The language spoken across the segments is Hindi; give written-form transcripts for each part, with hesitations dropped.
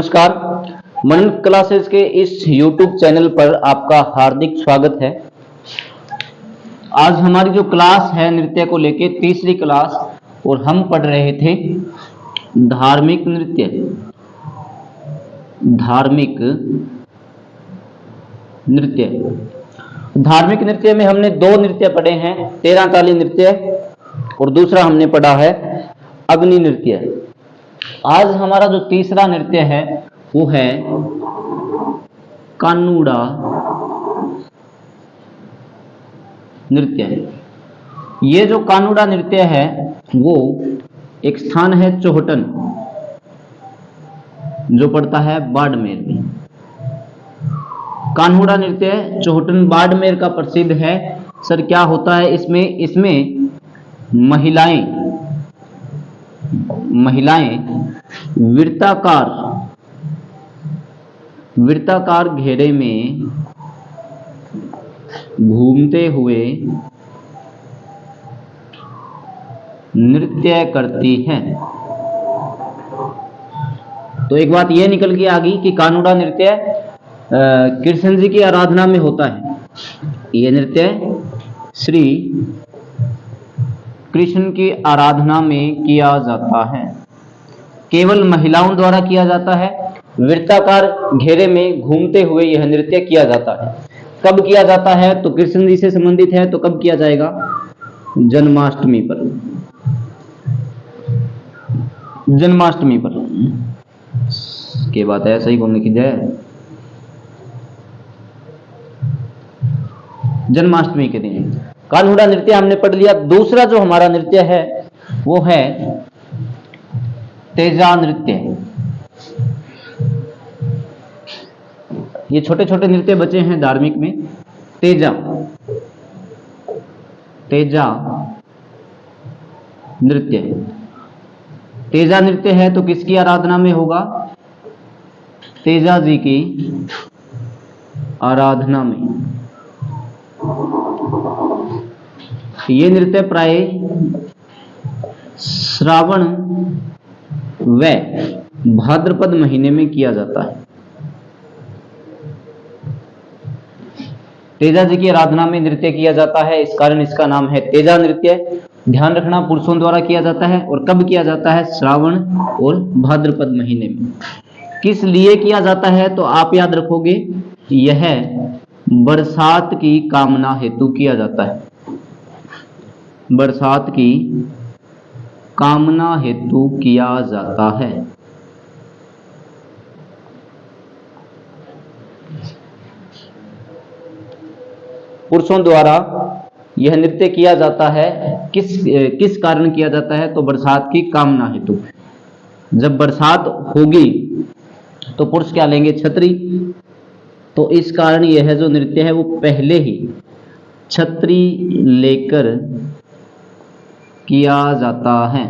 नमस्कार। मनन क्लासेस के इस YouTube चैनल पर आपका हार्दिक स्वागत है। आज हमारी जो क्लास है नृत्य को लेके तीसरी क्लास, और हम पढ़ रहे थे धार्मिक नृत्य। धार्मिक नृत्य में हमने दो नृत्य पढ़े हैं, 13 ताली नृत्य और दूसरा हमने पढ़ा है अग्नि नृत्य। आज हमारा जो तीसरा नृत्य है वो है कानुड़ा नृत्य। ये जो कानुड़ा नृत्य है वो एक स्थान है चोहटन, जो पड़ता है बाड़मेर में। कान्हुड़ा नृत्य चोहटन बाड़मेर का प्रसिद्ध है। सर क्या होता है इसमें महिलाएं वृत्ताकार घेरे में घूमते हुए नृत्य करती हैं। तो एक बात यह निकल के आ गई कि कानुड़ा नृत्य कृष्ण जी की आराधना में होता है। यह नृत्य श्री कृष्ण की आराधना में किया जाता है, केवल महिलाओं द्वारा किया जाता है। वृत्ताकार घेरे में घूमते हुए यह नृत्य किया जाता है। कब किया जाता है? तो कृष्ण जी से संबंधित है, तो कब किया जाएगा? जन्माष्टमी पर। के बात है, सही बोलने की जय। जन्माष्टमी के दिन कान्हुड़ा नृत्य हमने पढ़ लिया। दूसरा जो हमारा नृत्य है वो है तेजा नृत्य। ये छोटे छोटे नृत्य बचे हैं धार्मिक में। तेजा नृत्य है तो किसकी आराधना में होगा? तेजा जी की आराधना में। ये नृत्य प्राय श्रावण व भाद्रपद महीने में किया जाता है। तेजा जी की आराधना में नृत्य किया जाता है, इस कारण इसका नाम है तेजा नृत्य। ध्यान रखना, पुरुषों द्वारा किया जाता है। और कब किया जाता है? श्रावण और भाद्रपद महीने में। किस लिए किया जाता है? तो आप याद रखोगे, यह बरसात की कामना हेतु किया जाता है। बरसात की कामना हेतु किया जाता है। पुरुषों द्वारा यह नृत्य किया जाता है। किस कारण किया जाता है? तो बरसात की कामना हेतु। जब बरसात होगी तो पुरुष क्या लेंगे? छतरी। तो इस कारण यह जो नृत्य है वो पहले ही छतरी लेकर किया जाता है।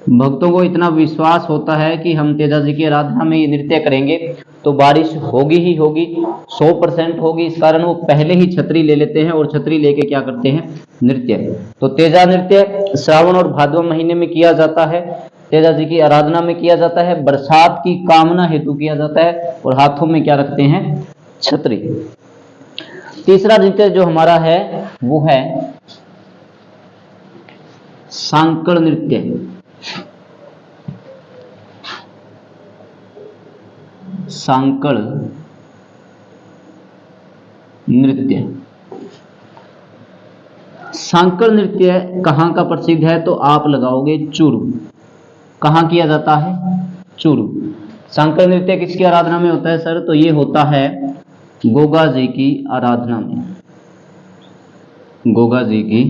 भक्तों को इतना विश्वास होता है कि हम तेजा जी की आराधना में ये नृत्य करेंगे तो बारिश होगी ही होगी, 100% होगी। इस कारण वो पहले ही छतरी ले लेते हैं और छतरी लेके क्या करते हैं? नृत्य। तो तेजा नृत्य श्रावण और भादव महीने में किया जाता है। तेजा जी की आराधना में किया जाता है, बरसात की कामना हेतु किया जाता है, और हाथों में क्या रखते हैं? छतरी। तीसरा नृत्य जो हमारा है वो है सांकड़ नृत्य। सांकड़ नृत्य। सांकड़ नृत्य कहाँ का प्रसिद्ध है? तो आप लगाओगे चूरू। कहाँ किया जाता है? चूरू। सांकड़ नृत्य किसकी आराधना में होता है सर? तो ये होता है गोगा जी की आराधना में। गोगा जी की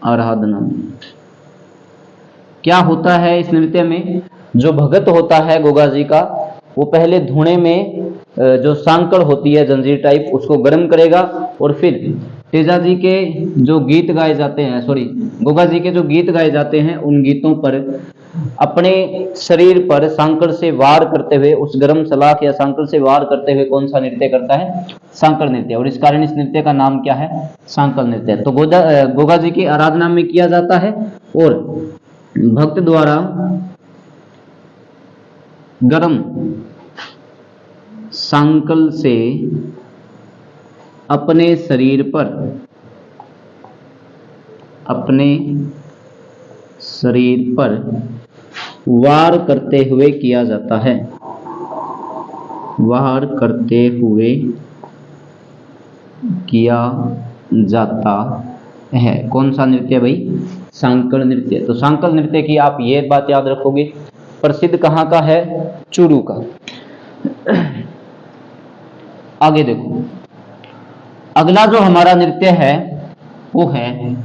आराधना में क्या होता है इस नृत्य में? जो भगत होता है गोगा जी का, वो पहले धुने में जो सांकड़ होती है जंजीर टाइप, उसको गर्म करेगा, और फिर तेजा जी के जो गीत गाए जाते हैं, गोगा जी के जो गीत गाए जाते हैं, उन गीतों पर अपने शरीर पर सांकड़ से वार करते हुए, उस गर्म सलाख या सांकड़ से वार करते हुए कौन सा नृत्य करता है? सांकड़ नृत्य। और इस कारण इस नृत्य का नाम क्या है? सांकड़ नृत्य। तो गोगा जी की आराधना में किया जाता है, और भक्त द्वारा गर्म सांकल से अपने शरीर पर वार करते हुए किया जाता है। वार करते हुए किया जाता है। कौन सा नृत्य भाई? सांकल नृत्य। तो सांकल नृत्य की आप ये बात याद रखोगे, प्रसिद्ध कहाँ का है? चूरू का। आगे देखो, अगला जो हमारा नृत्य है वो है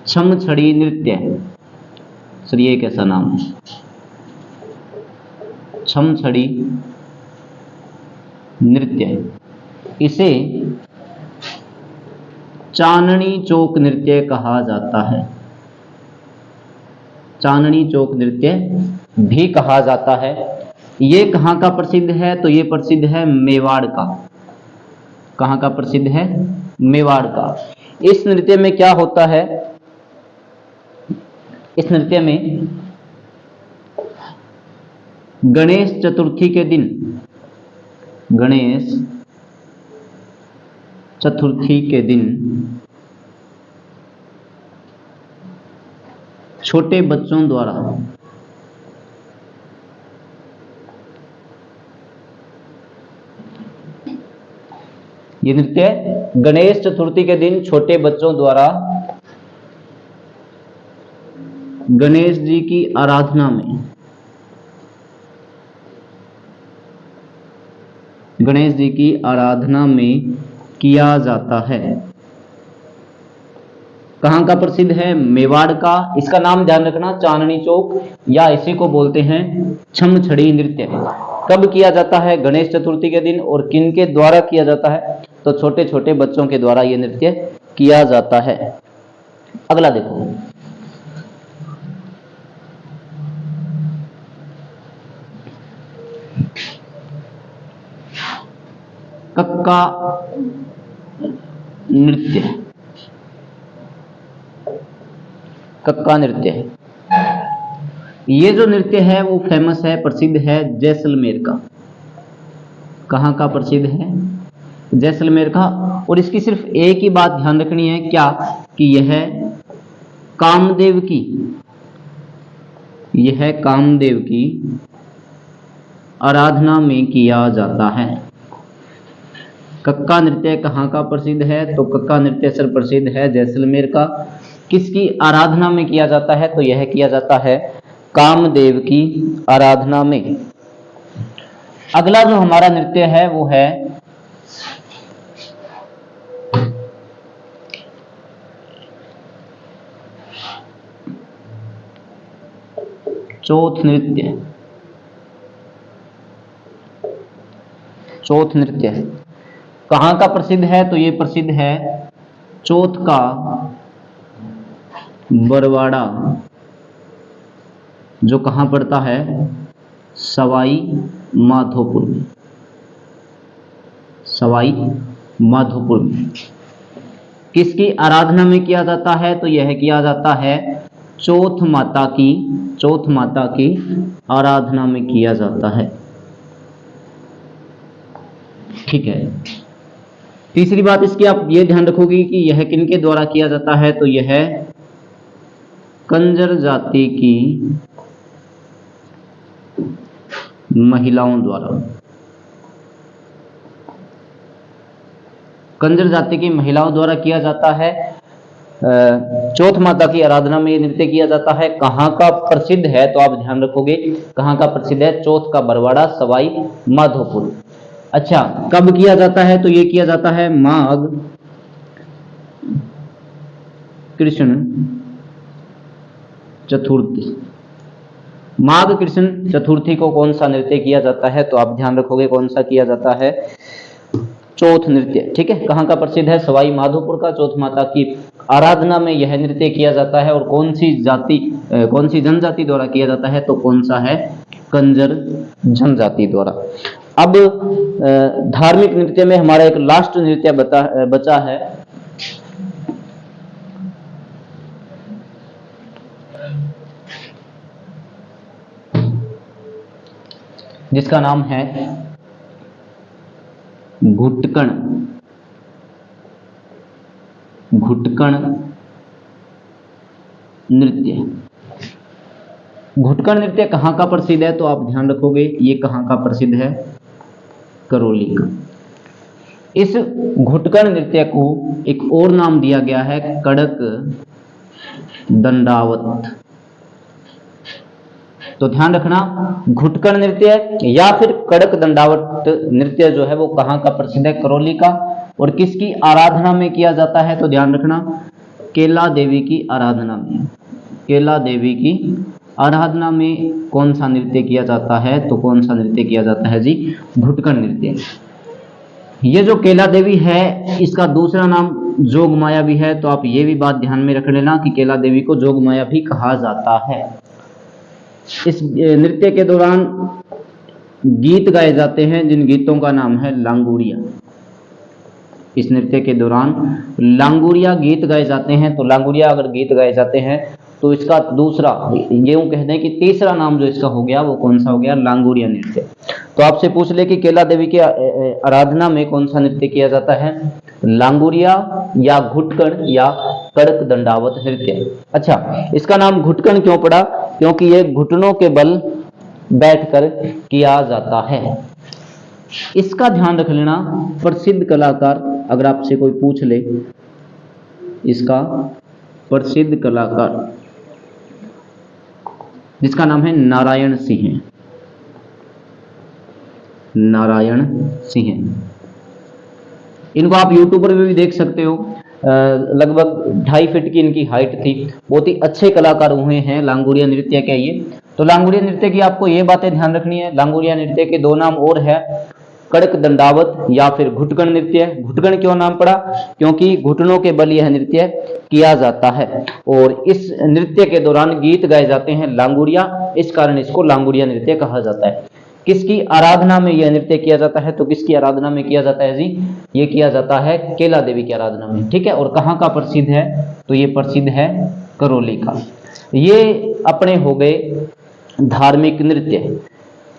छमछड़ी नृत्य। सर ये कैसा नाम है? छमछड़ी नृत्य, इसे चांदनी चौक नृत्य कहा जाता है। चांदनी चौक नृत्य भी कहा जाता है। ये कहाँ का प्रसिद्ध है? तो ये प्रसिद्ध है मेवाड़ का। कहाँ का प्रसिद्ध है? मेवाड़ का। इस नृत्य में क्या होता है? इस नृत्य में गणेश चतुर्थी के दिन, गणेश चतुर्थी के दिन छोटे बच्चों द्वारा ये नृत्य गणेश चतुर्थी के दिन छोटे बच्चों द्वारा गणेश जी की आराधना में, गणेश जी की आराधना में किया जाता है। कहाँ का प्रसिद्ध है? मेवाड़ का। इसका नाम ध्यान रखना, चांदनी चौक, या इसी को बोलते हैं छमछड़ी नृत्य। कब किया जाता है? गणेश चतुर्थी के दिन। और किन के द्वारा किया जाता है? तो छोटे छोटे बच्चों के द्वारा यह नृत्य किया जाता है। अगला देखो, कक्का नृत्य। कक्का नृत्य, ये जो नृत्य है वो फेमस है, प्रसिद्ध है जैसलमेर का। कहाँ का प्रसिद्ध है? जैसलमेर का। और इसकी सिर्फ एक ही बात ध्यान रखनी है, क्या? कि यह कामदेव की, यह कामदेव की आराधना में किया जाता है। कक्का नृत्य कहाँ का प्रसिद्ध है? तो कक्का नृत्य सर प्रसिद्ध है जैसलमेर का। किसकी आराधना में किया जाता है? तो यह किया जाता है कामदेव की आराधना में। अगला जो हमारा नृत्य है वो है चौथ नृत्य। चौथ नृत्य कहाँ का प्रसिद्ध है? तो ये प्रसिद्ध है चौथ का बरवाड़ा, जो कहाँ पड़ता है? सवाई माधोपुर में। सवाई माधोपुर में। किसकी आराधना में किया जाता है? तो यह किया जाता है चौथ माता की, चौथ माता की आराधना में किया जाता है। ठीक है। तीसरी बात इसकी आप ये ध्यान रखोगे कि यह किनके द्वारा किया जाता है? तो यह कंजर जाति की महिलाओं द्वारा। कंजर जाति की महिलाओं द्वारा किया जाता है। चौथ माता की आराधना में ये नृत्य किया जाता है। कहाँ का प्रसिद्ध है? तो आप ध्यान रखोगे कहाँ का प्रसिद्ध है? चौथ का बरवाड़ा, सवाई माधोपुर। अच्छा, कब किया जाता है? तो ये किया जाता है माघ कृष्ण चतुर्थी। माघ कृष्ण चतुर्थी को कौन सा नृत्य किया जाता है? तो आप ध्यान रखोगे कौन सा किया जाता है? चौथ नृत्य। ठीक है। कहाँ का प्रसिद्ध है? सवाई माधोपुर का। चौथ माता की आराधना में यह नृत्य किया जाता है। और कौन सी जाति, कौन सी जनजाति द्वारा किया जाता है? तो कौन सा है? कंजर जनजाति द्वारा। अब धार्मिक नृत्य में हमारा एक लास्ट नृत्य बचा है, जिसका नाम है घुटकण। घुटकण नृत्य। घुटकण नृत्य कहाँ का प्रसिद्ध है, तो आप ध्यान रखोगे ये कहाँ का प्रसिद्ध है, करौली का। इस घुटकण नृत्य को एक और नाम दिया गया है कड़क दंडावत। तो ध्यान रखना, घुटकण नृत्य या फिर कड़क दंडावत नृत्य जो है वो कहाँ का प्रसिद्ध है, करौली का। और किसकी आराधना में किया जाता है, तो ध्यान रखना केला देवी की आराधना में। केला देवी की आराधना में कौन सा नृत्य किया जाता है, तो कौन सा नृत्य किया जाता है जी, घुटकण नृत्य। ये जो केला देवी है इसका दूसरा नाम जोग माया भी है, तो आप ये भी बात ध्यान में रख लेना कि केला देवी को जोग माया भी कहा जाता है। इस नृत्य के दौरान गीत गाए जाते हैं जिन गीतों का नाम है लांगुड़िया। इस नृत्य के दौरान लांगुड़िया गीत गाए जाते हैं। तो लांगुड़िया अगर गीत गाए जाते हैं तो इसका दूसरा, यूं कह दें कि तीसरा नाम जो इसका हो गया वो कौन सा हो गया, लांगुड़िया नृत्य। तो आपसे पूछ ले कि केला देवी की आराधना में कौन सा नृत्य किया जाता है, लांगुड़िया या घुटकण या कड़क दंडावत नृत्य। अच्छा, इसका नाम घुटकण क्यों पड़ा, क्योंकि ये घुटनों के बल बैठकर किया जाता है। इसका ध्यान रख लेना, प्रसिद्ध कलाकार अगर आपसे कोई पूछ ले, इसका प्रसिद्ध कलाकार जिसका नाम है नारायण सिंह। नारायण सिंह, इनको आप यूट्यूब पर भी देख सकते हो। लगभग 2.5 फीट की इनकी हाइट थी। बहुत ही अच्छे कलाकार हुए हैं लांगुड़िया नृत्य के ये। तो लांगुड़िया नृत्य की आपको ये बातें ध्यान रखनी है। लांगुड़िया नृत्य के दो नाम और है, कड़क दंडावत या फिर घुटकण नृत्य। घुटकण क्यों नाम पड़ा, क्योंकि घुटनों के बल यह नृत्य किया जाता है और इस नृत्य के दौरान गीत गाए जाते हैं लांगुड़िया, इस कारण इसको लांगुड़िया नृत्य कहा जाता है। किसकी आराधना में यह नृत्य किया जाता है, तो किसकी आराधना में किया जाता है जी, ये किया जाता है केला देवी की आराधना में। ठीक है, और कहाँ का प्रसिद्ध है, तो ये प्रसिद्ध है करौली का। ये अपने हो गए धार्मिक नृत्य।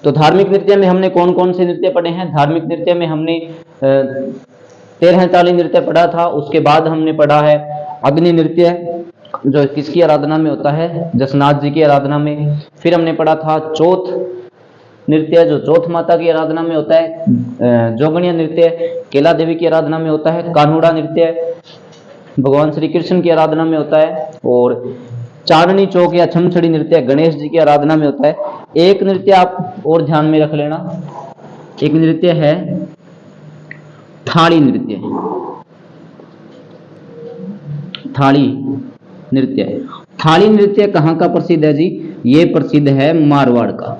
तो धार्मिक नृत्य में हमने कौन कौन से नृत्य पढ़े हैं, धार्मिक नृत्य में हमने 13 ताली नृत्य पढ़ा था। उसके बाद हमने पढ़ा है अग्नि नृत्य, जो किसकी आराधना में होता है, जसनाथ जी की आराधना में। फिर हमने पढ़ा था चौथ नृत्य, जो चौथ माता की आराधना में होता है। जोगणिया नृत्य केला देवी की आराधना में होता है। कानूड़ा नृत्य भगवान श्री कृष्ण की आराधना में होता है। और चांदनी चौक या छमछड़ी नृत्य गणेश जी की आराधना में होता है। एक नृत्य आप और ध्यान में रख लेना, एक नृत्य है थाली नृत्य। थाली नृत्य, थाली नृत्य कहाँ का प्रसिद्ध है जी, ये प्रसिद्ध है मारवाड़ का।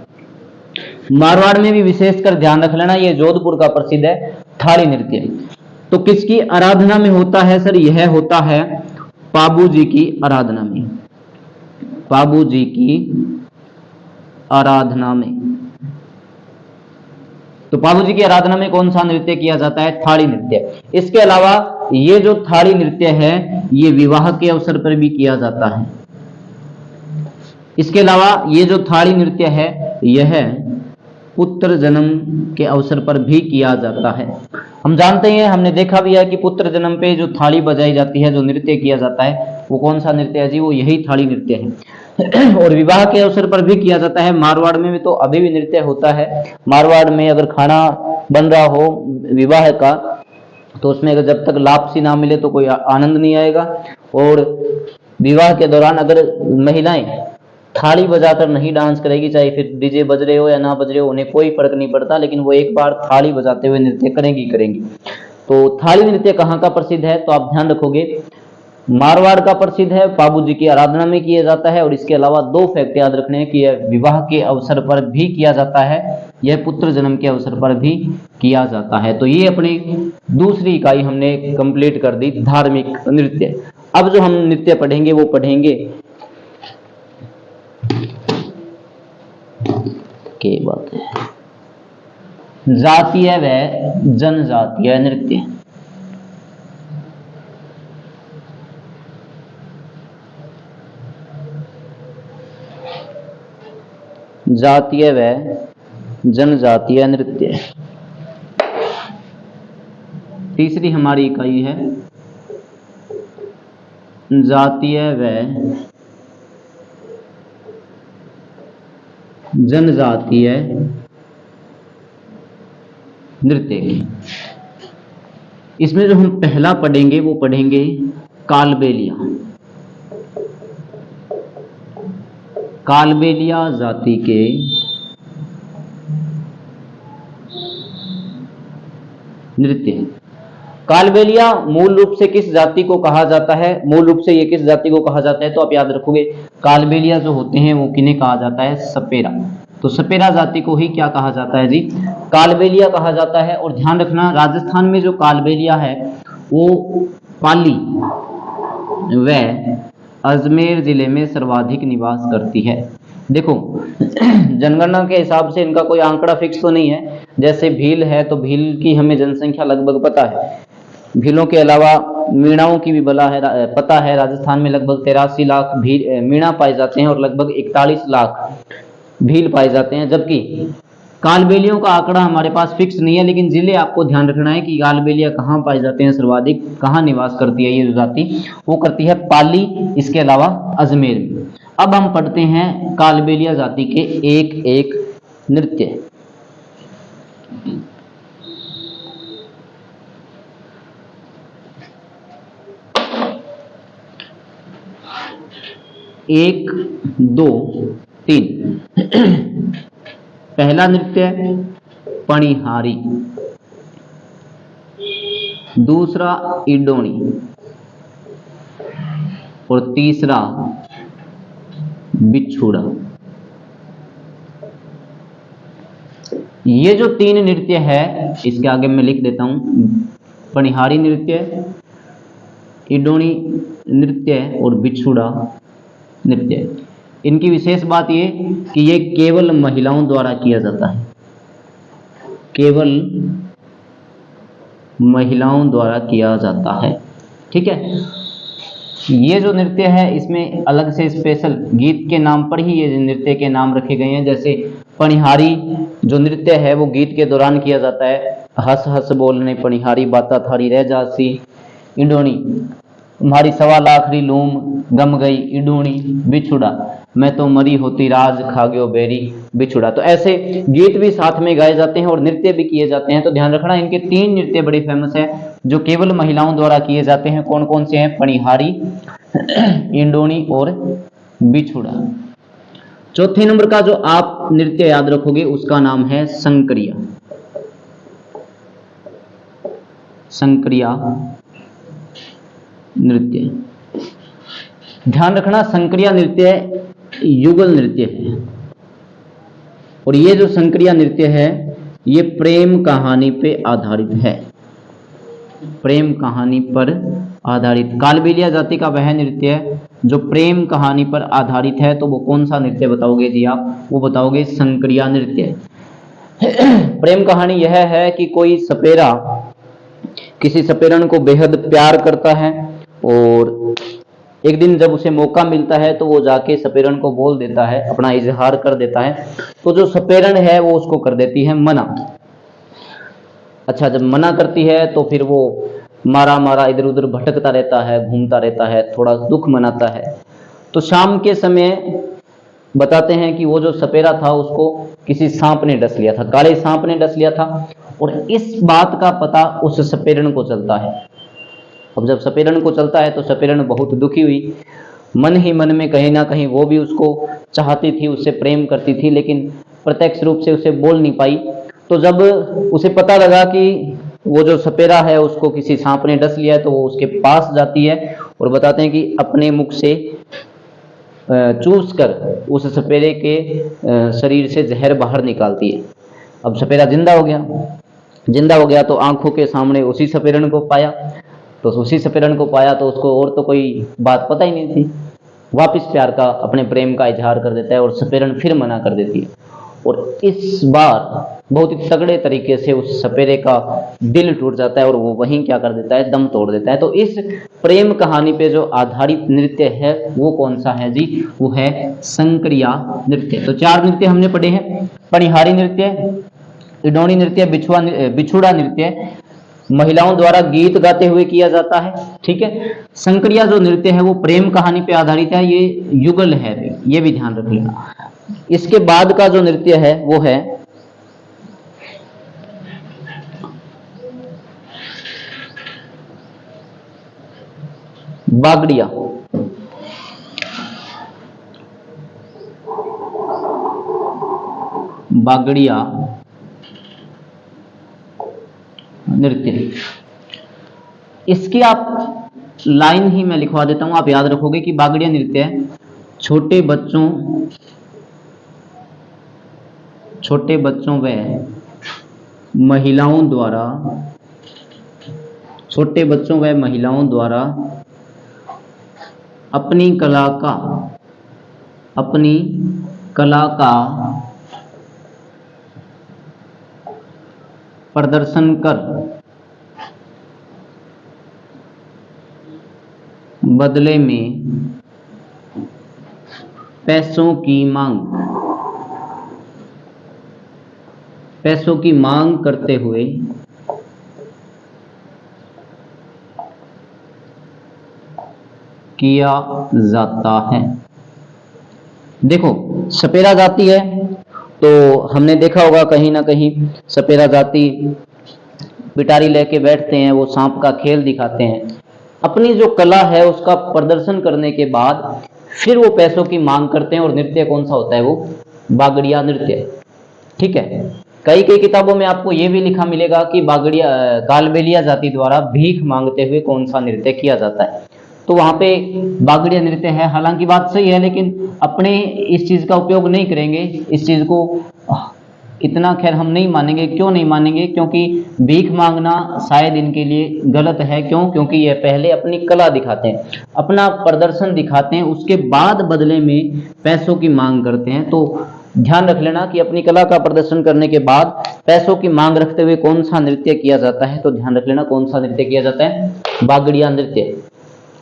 मारवाड़ में भी विशेषकर ध्यान रख लेना, ये जोधपुर का प्रसिद्ध है थाली नृत्य। तो किसकी आराधना में होता है सर, यह होता है पाबू जी की आराधना में। पाबू जी की आराधना में। तो पाबू जी की आराधना में कौन सा नृत्य किया जाता है, थाली नृत्य। इसके अलावा ये जो थाली नृत्य है ये विवाह के अवसर पर भी किया जाता है। इसके अलावा ये जो थाली नृत्य है यह पुत्र जन्म के अवसर पर भी किया जाता है। हम जानते हैं, हमने देखा भी है कि पुत्र जन्म पे जो थाली बजाई जाती है, जो नृत्य किया जाता है, वो कौन सा नृत्य है जी, वो यही थाली नृत्य है। और विवाह के अवसर पर भी किया जाता है। मारवाड़ में भी तो अभी भी नृत्य होता है। मारवाड़ में अगर खाना बन रहा हो विवाह का, तो उसमें अगर जब तक लापसी ना मिले तो कोई आनंद नहीं आएगा। और विवाह के दौरान अगर महिलाएं थाली बजाकर नहीं डांस करेगी, चाहे फिर डीजे बज रहे हो या ना बज रहे हो, उन्हें कोई फर्क नहीं पड़ता, लेकिन वो एक बार थाली बजाते हुए नृत्य करेंगी। तो थाली नृत्य कहाँ का प्रसिद्ध है, तो आप ध्यान रखोगे मारवाड़ का प्रसिद्ध है, पाबू जी की आराधना में किया जाता है। और इसके अलावा दो फैक्ट याद रखने हैं कि यह विवाह के अवसर पर भी किया जाता है, यह पुत्र जन्म के अवसर पर भी किया जाता है। तो ये अपनी दूसरी इकाई हमने कंप्लीट कर दी, धार्मिक नृत्य। अब जो हम नृत्य पढ़ेंगे वो पढ़ेंगे के बात है जातीय व जनजातीय नृत्य। जातीय व जनजातीय नृत्य। तीसरी हमारी इकाई है जातीय व जनजातीय नृत्य की। इसमें जो हम पहला पढ़ेंगे वो पढ़ेंगे कालबेलिया। कालबेलिया जाति के नृत्य। कालबेलिया मूल रूप से किस जाति को कहा जाता है? मूल रूप से ये किस जाति को कहा जाता है? तो आप याद रखोगे कालबेलिया जो होते हैं वो किन्हें कहा जाता है? सपेरा। तो सपेरा जाति को ही क्या कहा जाता है जी? कालबेलिया कहा जाता है। और ध्यान रखना, राजस्थान में जो कालबेलिया है वो पाली व अजमेर जिले में सर्वाधिक निवास करती है। देखो जनगणना के हिसाब से इनका कोई आंकड़ा फिक्स तो नहीं है। जैसे भील है तो भील की हमें जनसंख्या लगभग पता है। भीलों के अलावा मीणाओं की भी पता है। राजस्थान में लगभग 83 लाख मीणा पाए जाते हैं और लगभग 41 लाख भील पाए जाते हैं। जबकि कालबेलियों का आंकड़ा हमारे पास फिक्स नहीं है, लेकिन जिले आपको ध्यान रखना है कि कालबेलिया कहाँ पाए जाते हैं, सर्वाधिक कहाँ निवास करती है ये जो जाति, वो करती है पाली, इसके अलावा अजमेर में। अब हम पढ़ते हैं कालबेलिया जाति के एक एक नृत्य। एक, दो, तीन। पहला नृत्य पणिहारी, दूसरा इडोणी और तीसरा बिछुड़ा। ये जो तीन नृत्य है इसके आगे मैं लिख देता हूं, पणिहारी नृत्य, इडोणी नृत्य और बिछुड़ा नृत्य। इनकी विशेष बात ये कि ये केवल महिलाओं द्वारा किया जाता है, केवल महिलाओं द्वारा किया जाता है। ठीक है, ये जो नृत्य है इसमें अलग से स्पेशल गीत के नाम पर ही ये नृत्य के नाम रखे गए हैं। जैसे पणिहारी जो नृत्य है वो गीत के दौरान किया जाता है, हंस हंस बोलने पणिहारी बाता थारी रह जासी। इडोणी, तुम्हारी 1.25 लाख री लूम गम गई इडूणी। बिछुड़ा, मैं तो मरी होती राज खा गयो बेरी बिछुड़ा। तो ऐसे गीत भी साथ में गाए जाते हैं और नृत्य भी किए जाते हैं। तो ध्यान रखना, इनके 3 नृत्य बड़े फेमस हैं जो केवल महिलाओं द्वारा किए जाते हैं। कौन कौन से हैं? पणिहारी, इंडोणी और बिछुड़ा। चौथे नंबर का जो आप नृत्य याद रखोगे उसका नाम है संक्रिया। संक्रिया नृत्य। ध्यान रखना, संक्रिया नृत्य युगल नृत्य है और ये जो संक्रिया नृत्य है ये प्रेम कहानी पे आधारित है, प्रेम कहानी पर आधारित। कालबेलिया जाति का वह नृत्य है जो प्रेम कहानी पर आधारित है। तो वो कौन सा नृत्य बताओगे जी आप? वो बताओगे संक्रिया नृत्य। प्रेम कहानी यह है कि कोई सपेरा किसी सपेरन को बेहद प्यार करता है और एक दिन जब उसे मौका मिलता है तो वो जाके सपेरन को बोल देता है, अपना इजहार कर देता है। तो जो सपेरन है वो उसको कर देती है मना। अच्छा, जब मना करती है तो फिर वो मारा मारा इधर उधर भटकता रहता है, घूमता रहता है, थोड़ा दुख मनाता है। तो शाम के समय बताते हैं कि वो जो सपेरा था उसको किसी सांप ने डस लिया था, काले सांप ने डस लिया था और इस बात का पता उस सपेरन को चलता है। अब जब सपेरन को चलता है तो सपेरन बहुत दुखी हुई, मन ही मन में कहीं ना कहीं वो भी उसको चाहती थी, उससे प्रेम करती थी, लेकिन प्रत्यक्ष रूप से उसे बोल नहीं पाई। तो जब उसे पता लगा कि वो जो सपेरा है उसको किसी सांप ने डस लिया है तो वो उसके पास जाती है और बताते हैं कि अपने मुख से चूस कर उस सपेरे के शरीर से जहर बाहर निकालती है। अब सपेरा जिंदा हो गया तो आंखों के सामने उसी सपेरन को पाया। तो उसी सपेरन को पाया तो उसको और तो कोई बात पता ही नहीं थी। वापिस प्यार का, अपने प्रेम का इजहार कर देता है और सपेरन फिर मना कर देती है। और इस बार बहुत ही तगड़े तरीके से उस सपेरे का दिल टूट जाता है और वो वहीं क्या कर देता है, दम तोड़ देता है। तो इस प्रेम कहानी पे जो आधारित नृत्य है वो कौन सा है जी, वो है संक्रिया नृत्य। तो 4 नृत्य हमने पढ़े हैं, पणिहारी नृत्य, इडोणी नृत्य, बिछुड़ा नृत्य, महिलाओं द्वारा गीत गाते हुए किया जाता है, ठीक है। संक्रिया जो नृत्य है वो प्रेम कहानी पे आधारित है, ये युगल है, ये भी ध्यान रख लेना। इसके बाद का जो नृत्य है वो है बागड़िया। बागड़िया नृत्य, इसकी आप लाइन ही मैं लिखवा देता हूं, आप याद रखोगे कि बागड़िया नृत्य छोटे बच्चों व महिलाओं द्वारा अपनी कला का प्रदर्शन कर बदले में पैसों की मांग करते हुए किया जाता है। देखो, सपेरा जाति है तो हमने देखा होगा कहीं ना कहीं सपेरा जाति पिटारी लेके बैठते हैं, वो सांप का खेल दिखाते हैं। अपनी जो कला है उसका प्रदर्शन करने के बाद फिर वो पैसों की मांग करते हैं, और नृत्य कौन सा होता है, वो बागड़िया नृत्य, ठीक है। कई किताबों में आपको ये भी लिखा मिलेगा कि कालबेलिया जाति द्वारा भीख मांगते हुए कौन सा नृत्य किया जाता है, तो वहां पे बागड़िया नृत्य है। हालांकि बात सही है, लेकिन अपने इस चीज का उपयोग नहीं करेंगे, इस चीज को इतना खैर हम नहीं मानेंगे। क्यों नहीं मानेंगे? क्योंकि भीख मांगना शायद इनके लिए गलत है। क्यों? क्योंकि ये पहले अपनी कला दिखाते हैं, अपना प्रदर्शन दिखाते हैं, उसके बाद बदले में पैसों की मांग करते हैं। तो ध्यान रख लेना कि अपनी कला का प्रदर्शन करने के बाद पैसों की मांग रखते हुए कौन सा नृत्य किया जाता है। तो ध्यान रख लेना कौन सा नृत्य किया जाता है, बागड़िया नृत्य।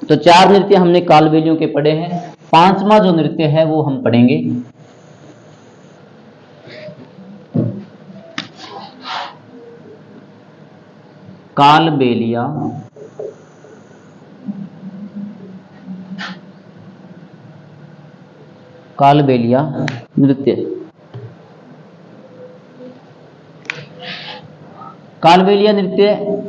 तो 4 नृत्य हमने कालबेलियों के पढ़े हैं। 5वां जो नृत्य है वो हम पढ़ेंगे कालबेलिया नृत्य। कालबेलिया नृत्य,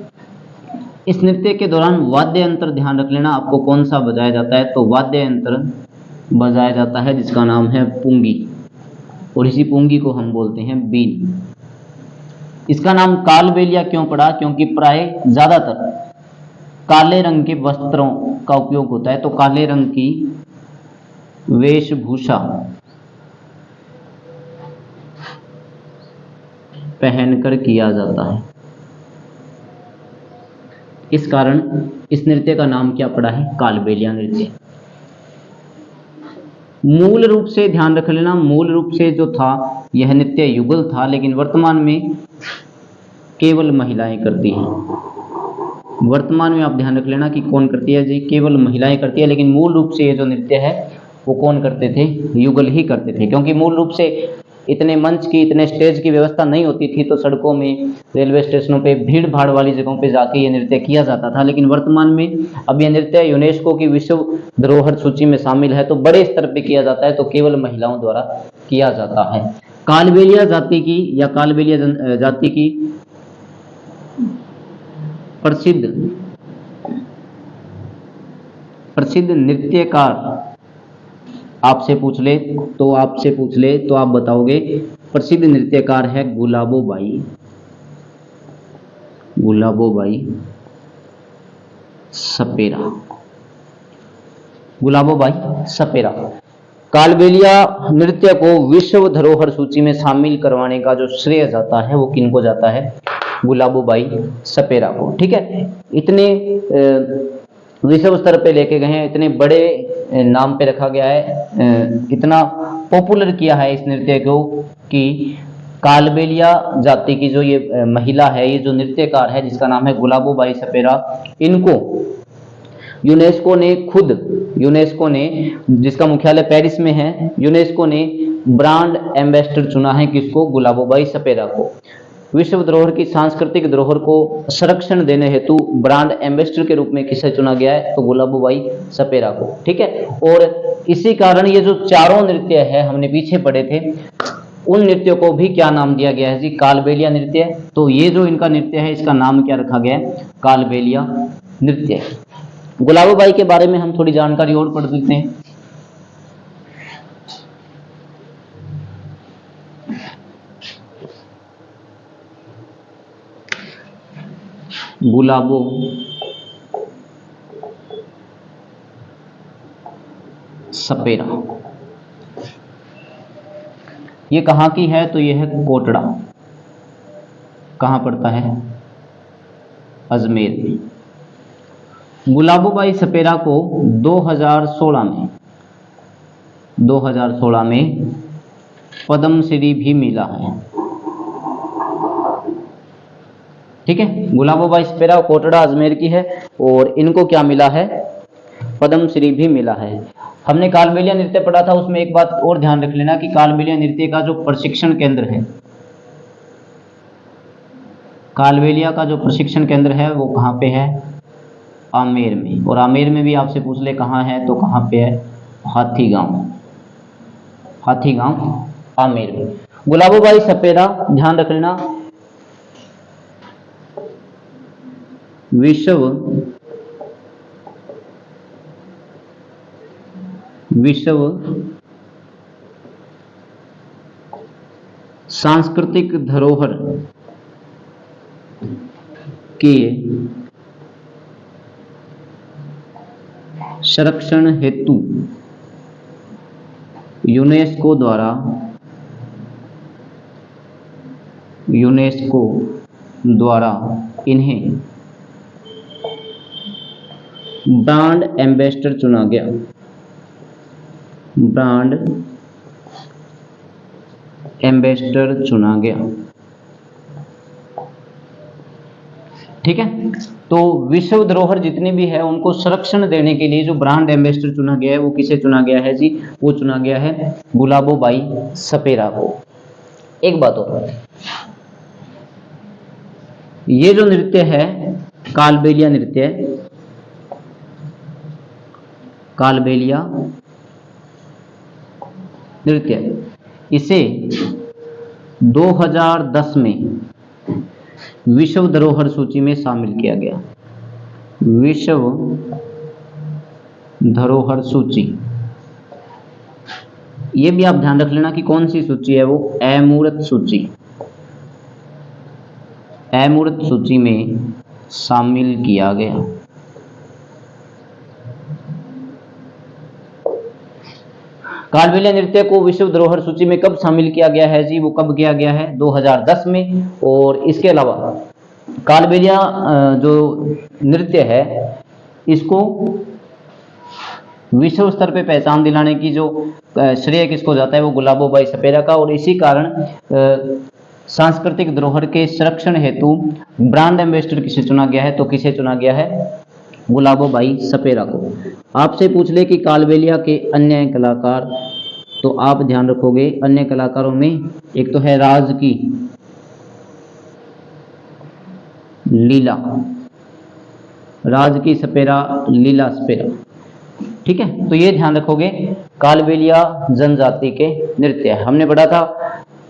इस नृत्य के दौरान वाद्य यंत्र ध्यान रख लेना आपको कौन सा बजाया जाता है। तो वाद्य यंत्र बजाया जाता है जिसका नाम है पुंगी, और इसी पुंगी को हम बोलते हैं बीन। इसका नाम कालबेलिया क्यों पड़ा? क्योंकि प्राय ज्यादातर काले रंग के वस्त्रों का उपयोग होता है। तो काले रंग की वेशभूषा पहनकर किया जाता है, इस कारण इस नृत्य का नाम क्या पड़ा है, कालबेलिया नृत्य। मूल रूप से ध्यान रख लेना, मूल रूप से जो था यह नृत्य युगल था, लेकिन वर्तमान में केवल महिलाएं करती हैं। वर्तमान में आप ध्यान रख लेना कि कौन करती है जी, केवल महिलाएं करती है। लेकिन मूल रूप से ये जो नृत्य है वो कौन करते थे, युगल ही करते थे। क्योंकि मूल रूप से इतने मंच की, इतने स्टेज की व्यवस्था नहीं होती थी, तो सड़कों में, रेलवे स्टेशनों पे, भीड़ भाड़ वाली जगहों पे जाके ये नृत्य किया जाता था। लेकिन वर्तमान में अब ये नृत्य यूनेस्को की विश्व धरोहर सूची में शामिल है, तो बड़े स्तर पे किया जाता है, तो केवल महिलाओं द्वारा किया जाता है। कालबेलिया जाति की या कालबेलिया जाति की प्रसिद्ध नृत्यकार आपसे पूछ ले तो आप बताओगे प्रसिद्ध नृत्यकार है गुलाबो बाई सपेरा। गुलाबो बाई सपेरा। कालबेलिया नृत्य को विश्व धरोहर सूची में शामिल करवाने का जो श्रेय जाता है वो किनको जाता है, गुलाबो बाई सपेरा को। ठीक है, इतने विश्व स्तर पे लेके गए हैं, इतने बड़े नाम पे रखा गया है, इतना पॉपुलर किया है इस नृत्य को कि कालबेलिया जाति की जो ये महिला है, ये जो नृत्यकार है जिसका नाम है गुलाबोबाई सपेरा, इनको यूनेस्को ने जिसका मुख्यालय पेरिस में है, यूनेस्को ने ब्रांड एम्बेसडर चुना है। किसको? गुलाबोबाई सपेरा को। विश्व धरोहर की सांस्कृतिक धरोहर को संरक्षण देने हेतु ब्रांड एम्बेसडर के रूप में किसे चुना गया है? तो गुलाबोबाई सपेरा को। ठीक है, और इसी कारण ये जो चारों नृत्य है हमने पीछे पढ़े थे, उन नृत्यों को भी क्या नाम दिया गया है जी? कालबेलिया नृत्य। तो ये जो इनका नृत्य है इसका नाम क्या रखा गया है? कालबेलिया नृत्य। गुलाबोबाई के बारे में हम थोड़ी जानकारी और पढ़ लेते हैं। गुलाबो सपेरा ये कहाँ की है? तो ये है कोटड़ा। कहाँ पड़ता है? अजमेर में। गुलाबोबाई सपेरा को 2016 में पद्मश्री भी मिला है। ठीक है, गुलाबोबाई सपेरा कोटड़ा अजमेर की है और इनको क्या मिला है? पद्मश्री भी मिला है। हमने कालबेलिया नृत्य पढ़ा था, उसमें एक बात और ध्यान रख लेना कि कालबेलिया नृत्य का जो प्रशिक्षण केंद्र है, कालबेलिया का जो प्रशिक्षण केंद्र है वो कहाँ पे है? आमेर में। और आमेर में भी आपसे पूछ ले कहाँ है, तो कहाँ पे है? हाथीगांव आमेर में। गुलाबोबाई सपेरा ध्यान रख लेना, विश्व सांस्कृतिक धरोहर के संरक्षण हेतु यूनेस्को द्वारा इन्हें ब्रांड एम्बेसडर चुना गया। ब्रांड एम्बेसडर चुना गया। ठीक है, तो विश्व धरोहर जितनी भी है उनको संरक्षण देने के लिए जो ब्रांड एम्बेसडर चुना गया है वो किसे चुना गया है जी? वो चुना गया है गुलाबोबाई सपेरा को। एक बात और, ये जो नृत्य है कालबेलिया नृत्य, इसे 2010 में विश्व धरोहर सूची में शामिल किया गया। विश्व धरोहर सूची, ये भी आप ध्यान रख लेना कि कौन सी सूची है वो? अमूर्त सूची में शामिल किया गया। कालबेलिया नृत्य को विश्व धरोहर सूची में कब शामिल किया गया है जी? वो कब किया गया है? 2010 में। और इसके अलावा कालबेलिया जो नृत्य है इसको विश्व स्तर पे पहचान दिलाने की जो श्रेय किसको जाता है? वो गुलाबोबाई सपेरा का। और इसी कारण सांस्कृतिक धरोहर के संरक्षण हेतु ब्रांड एम्बेसडर किसे चुना गया है? तो किसे चुना गया है? गुलाबोबाई सपेरा को। आपसे पूछ ले कि कालबेलिया के अन्य कलाकार, तो आप ध्यान रखोगे अन्य कलाकारों में एक तो है राज की सपेरा, लीला सपेरा। ठीक है, तो ये ध्यान रखोगे कालबेलिया जनजाति के नृत्य है। हमने पढ़ा था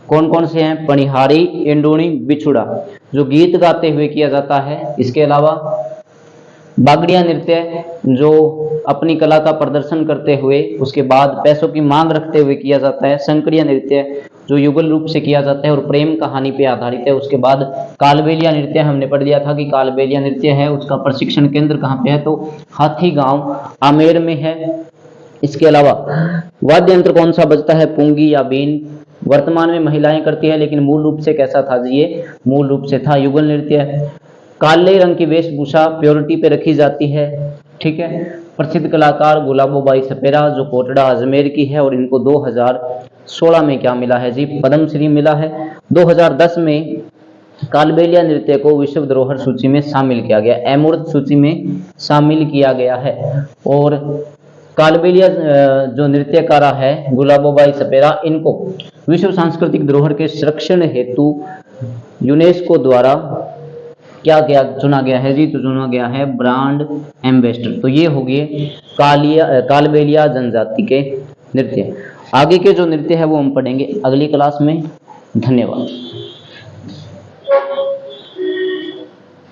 कौन कौन से हैं? पनिहारी, इंडोनी, बिछुड़ा जो गीत गाते हुए किया जाता है। इसके अलावा बागड़िया नृत्य जो अपनी कला का प्रदर्शन करते हुए उसके बाद पैसों की मांग रखते हुए किया जाता है। संकड़िया नृत्य जो युगल रूप से किया जाता है और प्रेम कहानी पे आधारित है। उसके बाद कालबेलिया नृत्य हमने पढ़ लिया था कि कालबेलिया नृत्य है उसका प्रशिक्षण केंद्र कहाँ पे है? तो हाथीगांव आमेर में है। इसके अलावा वाद्य यंत्र कौन सा बजता है? पुंगी या बीन। वर्तमान में महिलाएं करती है, लेकिन मूल रूप से कैसा था जी? ये मूल रूप से था युगल नृत्य। काले रंग की वेशभूषा प्योरिटी पे रखी जाती है। ठीक है, प्रसिद्ध कलाकार गुलाबोबाई सपेरा जो कोटड़ा अजमेर की है और इनको 2016 में क्या मिला है जी? पद्मश्री मिला है। 2010 में कालबेलिया नृत्य को विश्व धरोहर सूची में शामिल किया गया, अमूर्त सूची में शामिल किया गया है। और कालबेलिया जो नृत्यकारा है गुलाबोबाई सपेरा, इनको विश्व सांस्कृतिक धरोहर के संरक्षण हेतु यूनेस्को द्वारा क्या क्या चुना गया है जी? तो चुना गया है ब्रांड एम्बेसडर। तो ये हो गए कालबेलिया जनजाति के नृत्य। आगे के जो नृत्य है वो हम पढ़ेंगे अगली क्लास में। धन्यवाद।